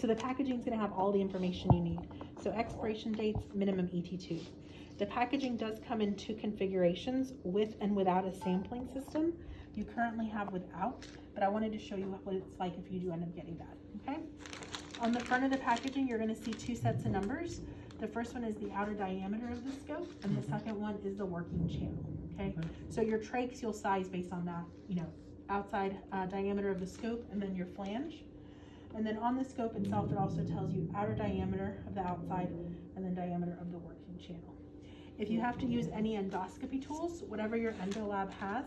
So the packaging is going to have all the information you need. So expiration dates, minimum ET tube. The packaging does come in 2 configurations, with and without a sampling system. You currently have without, but I wanted to show you what it's like if you do end up getting that, okay? On the front of the packaging, you're going to see 2 sets of numbers. The first one is the outer diameter of the scope, and the second one is the working channel, okay? So your trachs you'll size based on that, you know, outside diameter of the scope, and then your flange. And then on the scope itself, it also tells you outer diameter of the outside and then diameter of the working channel. If you have to use any endoscopy tools, whatever your endo lab has,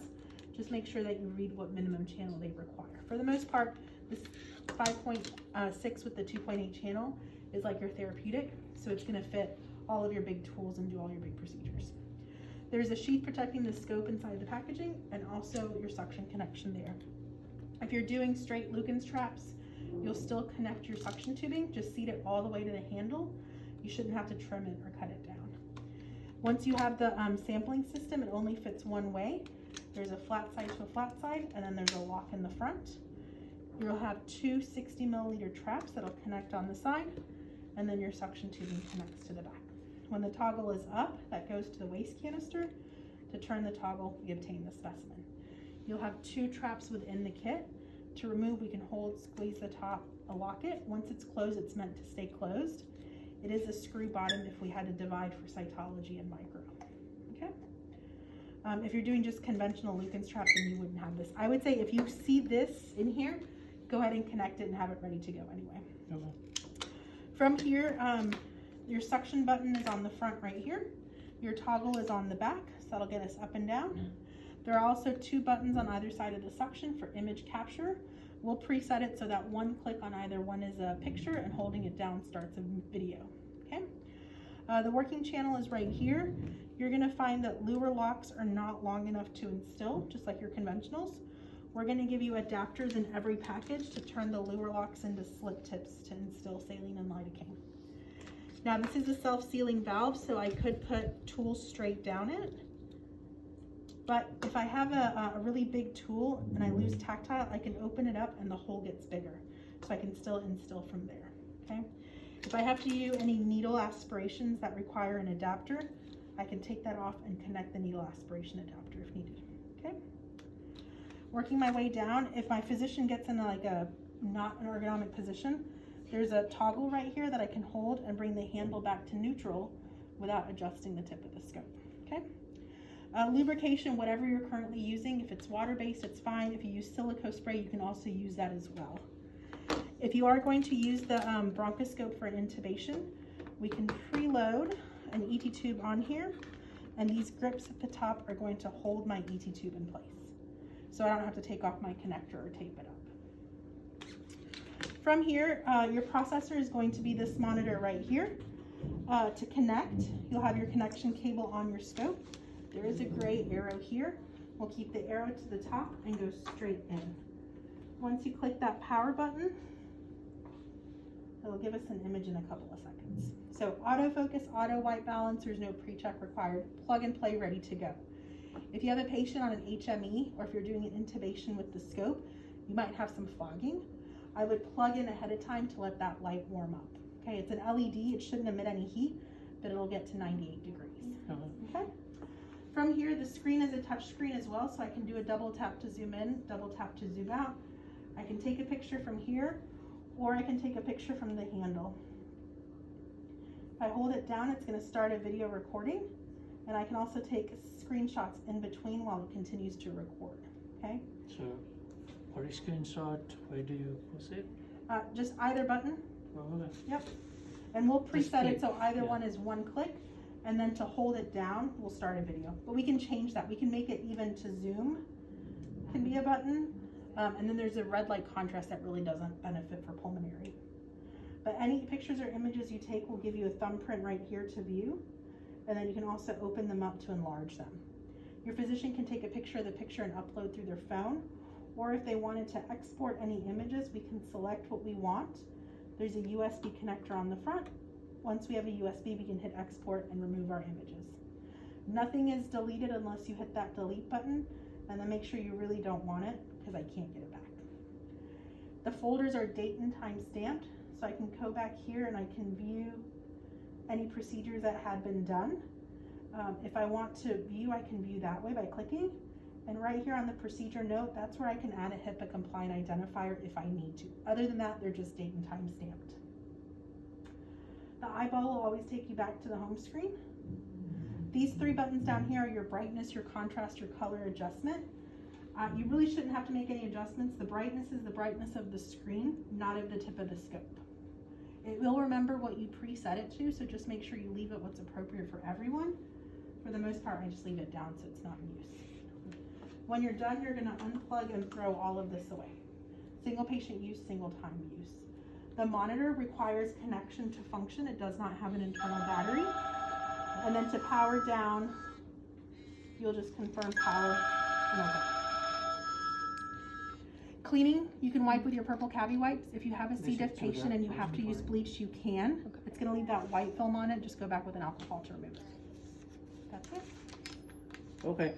just make sure that you read what minimum channel they require. For the most part, this 5.6 with the 2.8 channel is like your therapeutic, so it's going to fit all of your big tools and do all your big procedures. There's a sheath protecting the scope inside the packaging and also your suction connection there. If you're doing straight Lukens traps, you'll still connect your suction tubing, just seat it all the way to the handle. You shouldn't have to trim it or cut it down. Once you have the sampling system, it only fits one way. There's a flat side to a flat side, and then there's a lock in the front. You'll have 2 60 milliliter traps that'll connect on the side, and then your suction tubing connects to the back. When the toggle is up, that goes to the waste canister. To turn the toggle, we obtain the specimen. You'll have 2 traps within the kit. To remove, we can hold, squeeze the top, lock it. Once it's closed, it's meant to stay closed. It is a screw bottom if we had to divide for cytology and micro. Okay. If you're doing just conventional Lukens trap, then you wouldn't have this. I would say if you see this in here, go ahead and connect it and have it ready to go anyway. Okay. From here, your suction button is on the front right here. Your toggle is on the back, so that'll get us up and down. There are also 2 buttons on either side of the suction for image capture. We'll preset it so that one click on either one is a picture and holding it down starts a video, okay? The working channel is right here. You're gonna find that luer locks are not long enough to instill, just like your conventionals. We're gonna give you adapters in every package to turn the luer locks into slip tips to instill saline and lidocaine. Now this is a self-sealing valve, so I could put tools straight down it. But if I have a really big tool and I lose tactile, I can open it up and the hole gets bigger. So I can still instill from there, okay? If I have to do any needle aspirations that require an adapter, I can take that off and connect the needle aspiration adapter if needed, okay? Working my way down, if my physician gets in like a not an ergonomic position, there's a toggle right here that I can hold and bring the handle back to neutral without adjusting the tip of the scope, okay? Lubrication, whatever you're currently using, if it's water-based, it's fine. If you use silico spray, you can also use that as well. If you are going to use the bronchoscope for an intubation, we can preload an ET tube on here, and these grips at the top are going to hold my ET tube in place. So I don't have to take off my connector or tape it up. From here, your processor is going to be this monitor right here. To connect, you'll have your connection cable on your scope. There is a gray arrow here. We'll keep the arrow to the top and go straight in. Once you click that power button, it'll give us an image in a couple of seconds. So autofocus, auto white balance, there's no pre-check required. Plug and play, ready to go. If you have a patient on an HME or if you're doing an intubation with the scope, you might have some fogging. I would plug in ahead of time to let that light warm up. Okay, it's an LED, it shouldn't emit any heat, but it'll get to 98 degrees. Okay. From here, the screen is a touch screen as well, so I can do a double tap to zoom in, double tap to zoom out. I can take a picture from here, or I can take a picture from the handle. If I hold it down, it's going to start a video recording, and I can also take screenshots in between while it continues to record, okay? So, for a screenshot, where do you proceed? Just either button. Oh, okay. Yep. And we'll preset it so either one is one click. And then to hold it down, we'll start a video. But we can change that. We can make it even to zoom, can be a button. And then there's a red light contrast that really doesn't benefit for pulmonary. But any pictures or images you take will give you a thumbprint right here to view. And then you can also open them up to enlarge them. Your physician can take a picture of the picture and upload through their phone. Or if they wanted to export any images, we can select what we want. There's a USB connector on the front. Once we have a USB, we can hit export and remove our images. Nothing is deleted unless you hit that delete button, and then make sure you really don't want it because I can't get it back. The folders are date and time stamped, so I can go back here and I can view any procedures that had been done. If I want to view, I can view that way by clicking. And right here on the procedure note, that's where I can add a HIPAA compliant identifier if I need to. Other than that, they're just date and time stamped. The eyeball will always take you back to the home screen. These three buttons down here are your brightness, your contrast, your color adjustment. You really shouldn't have to make any adjustments. The brightness is the brightness of the screen, not of the tip of the scope. It will remember what you preset it to, so just make sure you leave it what's appropriate for everyone. For the most part, I just leave it down so it's not in use. When you're done, you're going to unplug and throw all of this away. Single patient use, single time use. The monitor requires connection to function. It does not have an internal battery. And then to power down, you'll just confirm power and open. Cleaning, you can wipe with your purple cavi wipes. If you have a C. diff patient and you have to use bleach, you can. Okay. It's going to leave that white film on it. Just go back with an alcohol to remove it. That's it. Okay.